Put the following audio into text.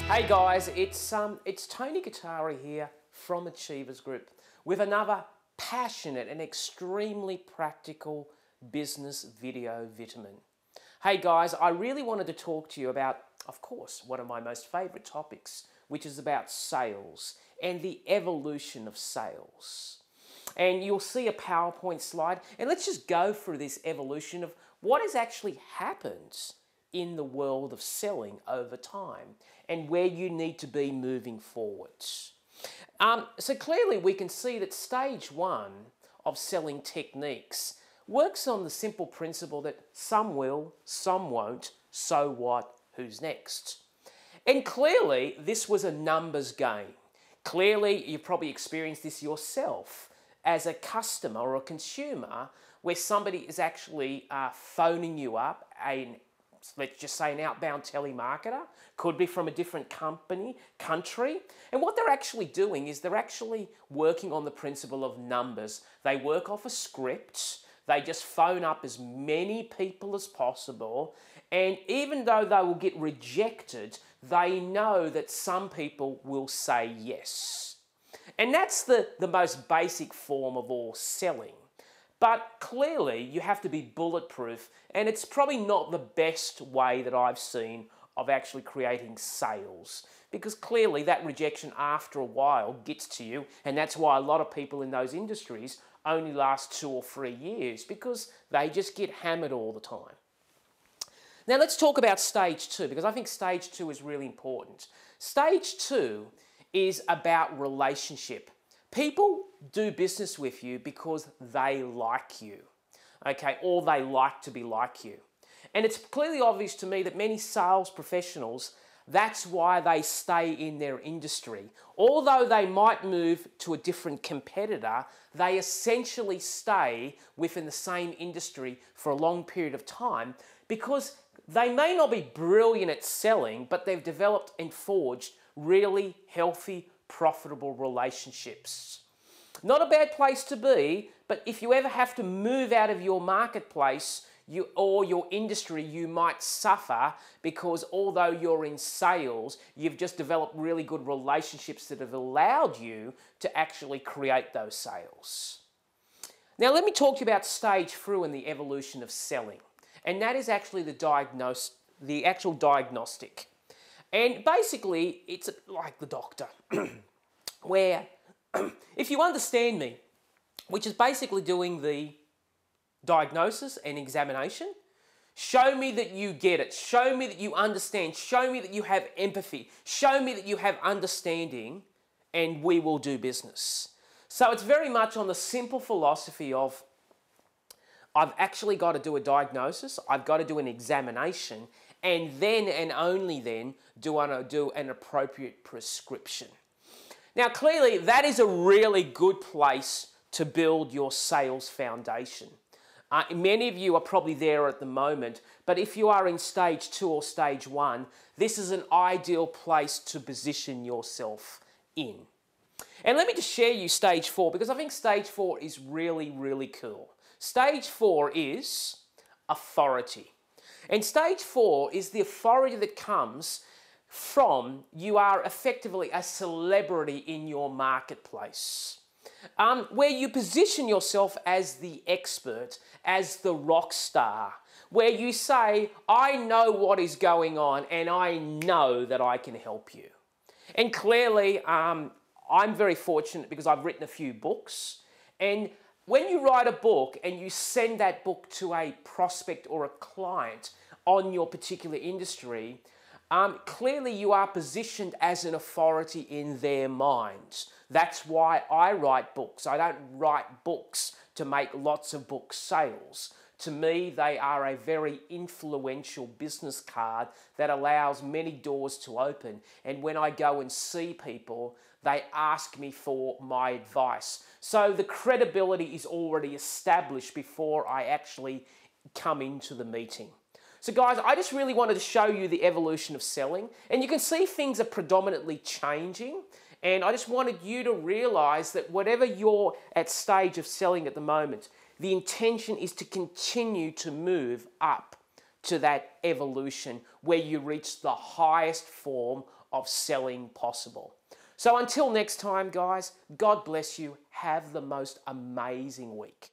Hey guys, it's Tony Gattari here from Achievers Group with another passionate and extremely practical business video vitamin. Hey guys, I really wanted to talk to you about, of course, one of my most favourite topics, which is about sales and the evolution of sales. And you'll see a PowerPoint slide, and let's just go through this evolution of what has actually happened in the world of selling over time and where you need to be moving forward. So clearly we can see that stage one of selling techniques works on the simple principle that some will, some won't, so what, who's next? And clearly this was a numbers game. Clearly you've probably experienced this yourself as a customer or a consumer where somebody is actually phoning you up, let's just say an outbound telemarketer, could be from a different country. And what they're actually doing is they're actually working on the principle of numbers. They work off a script. They just phone up as many people as possible. And even though they will get rejected, they know that some people will say yes. And that's the most basic form of all selling. But clearly you have to be bulletproof, and it's probably not the best way that I've seen of actually creating sales, because clearly that rejection after a while gets to you, and that's why a lot of people in those industries only last 2 or 3 years, because they just get hammered all the time. Now let's talk about stage two, because I think stage two is really important. Stage two is about relationship. People do business with you because they like you, okay, or they like to be like you. And it's clearly obvious to me that many sales professionals, that's why they stay in their industry. Although they might move to a different competitor, they essentially stay within the same industry for a long period of time because they may not be brilliant at selling, but they've developed and forged really healthy, profitable relationships. Not a bad place to be, but if you ever have to move out of your marketplace or your industry, you might suffer because although you're in sales, you've just developed really good relationships that have allowed you to actually create those sales. Now let me talk to you about stage three and the evolution of selling. And that is actually the actual diagnostic. And basically, it's like the doctor, where if you understand me, which is basically doing the diagnosis and examination, show me that you get it, show me that you understand, show me that you have empathy, show me that you have understanding, and we will do business. So it's very much on the simple philosophy of I've actually got to do a diagnosis, I've got to do an examination, and then and only then do I do an appropriate prescription. Now clearly that is a really good place to build your sales foundation. Many of you are probably there at the moment, but if you are in stage two or stage one, this is an ideal place to position yourself in. And let me just share you stage four, because I think stage four is really, really cool. Stage four is authority. And stage four is the authority that comes from you are effectively a celebrity in your marketplace, where you position yourself as the expert, as the rock star, where you say, I know what is going on and I know that I can help you. And clearly, I'm very fortunate because I've written a few books, and when you write a book and you send that book to a prospect or a client on your particular industry, clearly you are positioned as an authority in their minds. That's why I write books. I don't write books to make lots of book sales. To me, they are a very influential business card that allows many doors to open. And when I go and see people, they ask me for my advice. So the credibility is already established before I actually come into the meeting. So guys, I just really wanted to show you the evolution of selling, and you can see things are predominantly changing, and I just wanted you to realize that whatever you're at stage of selling at the moment, the intention is to continue to move up to that evolution where you reach the highest form of selling possible. So until next time, guys, God bless you. Have the most amazing week.